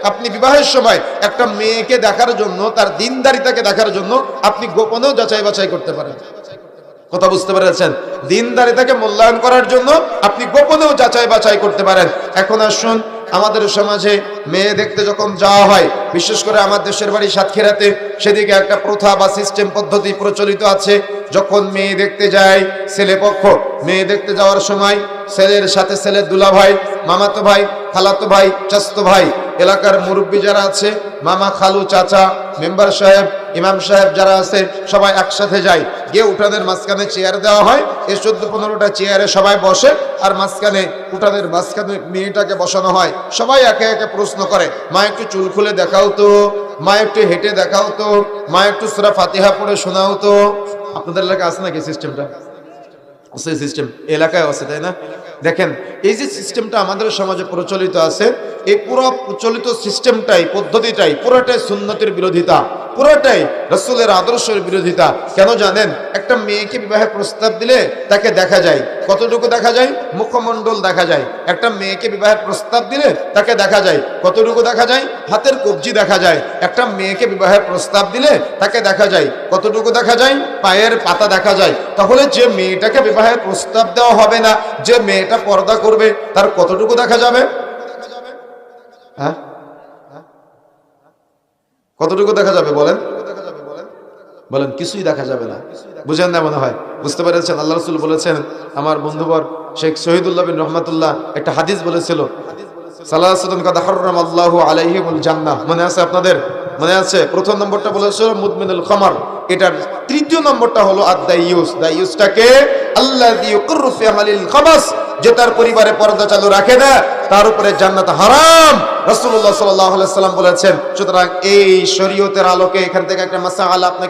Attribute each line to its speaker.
Speaker 1: আপনি বিবাহের সময় একটা মেয়েকে দেখার জন্য, তার দিনদারিতাকে দেখার জন্য আপনি গোপনেও যাচাই বাছাই করতে পারেন। কথা বুঝতে পেরেছেন? দিনদারিতাকে মূল্যায়ন করার জন্য আপনি গোপনেও যাচাই বাছাই করতে পারেন। এখন আসুন, আমাদের সমাজে মেয়ে দেখতে যখন যাওয়া হয়, বিশেষ করে আমার দেশের বাড়ি সাতক্ষীরাতে, সেদিকে একটা প্রথা বা সিস্টেম পদ্ধতি প্রচলিত আছে। যখন মেয়ে দেখতে যায় ছেলে পক্ষ, মেয়ে দেখতে যাওয়ার সময় ছেলের সাথে ছেলের দুলা ভাই, মামাতো ভাই, খালাতো ভাই, চাচতো ভাই, এলাকার মুরব্বী যারা আছে, মামা, খালু, চাচা, মেম্বার সাহেব, ইমাম সাহেব যারা আছে, সবাই একসাথে যায়। গিয়ে উঠানের মাঝখানে চেয়ার দেওয়া হয়। এই 14-15টা চেয়ারে সবাই বসে, আর মাঝখানে, উঠানের মাঝখানে মেয়েটাকে বসানো হয়। সবাই একে একে প্রশ্ন করে, মা একটু চুল খুলে দেখাও তো, মা একটু হেঁটে দেখাও তো, মা একটু সূরা ফাতিহা পড়ে শোনাও তো। আপনাদের এলাকায় আছে নাকি সিস্টেমটা? আছে সিস্টেম, এলাকায় আছে, তাই না? দেখেন, এই যে সিস্টেমটা আমাদের সমাজে প্রচলিত আছে, এই পুরো প্রচলিত সিস্টেমটাই, পদ্ধতিটাই পুরোটাই সুন্নতের বিরোধিতা, পুরোটাই রাসূলের আদর্শের বিরোধিতা। কেন জানেন? একটা মেয়েকে বিবাহের প্রস্তাব দিলে তাকে দেখা যায়, কতটুকু দেখা যায়? মুখমণ্ডল দেখা যায়। একটা মেয়েকে বিবাহের প্রস্তাব দিলে তাকে দেখা যায়, কতটুকু দেখা যায়? হাতের কবজি দেখা যায়। একটা মেয়েকে বিবাহের প্রস্তাব দিলে তাকে দেখা যায়, কতটুকু দেখা যায়? পায়ের পাতা দেখা যায়। তাহলে যে মেয়েটাকে বিবাহের প্রস্তাব দেওয়া হবে না, যে মেয়েটা পর্দা করবে, তার কতটুকু দেখা যাবে? হ্যাঁ, কতটুকু দেখা যাবে বলেন? বলেন, কিছুই দেখা যাবে না। বুঝেন না মনে হয়? বুঝতে পেরেছেন? আল্লাহ রাসূল বলেছেন, আমার বন্ধুবর শেখ শহীদুল্লাহ বিন রহমাতুল্লাহ একটা হাদিস বলেছিল, সালাসাতুন কাদ হারামাল্লাহু আলাইহিমুল জান্নাহ। মনে আছে আপনাদের? মনে আছে? প্রথম নম্বরটা বলেছিল মুদমিনুল খামার, এটার তৃতীয় নম্বরটা হলো আদ-দাইয়ুস। দাইয়ুসটাকে আল্লাযী ইউকিরু ফি আহলিল খাবাস, যে তার পরিবারে পর্দা চালু রাখে না, তার উপরে জান্নাত হারাম। রাসূলুল্লাহ সাল্লাল্লাহু আলাইহি সাল্লাম বলেছেন। সুতরাং এই শরীয়তের আলোকে এখান থেকে একটা মাসআলা আপনাকে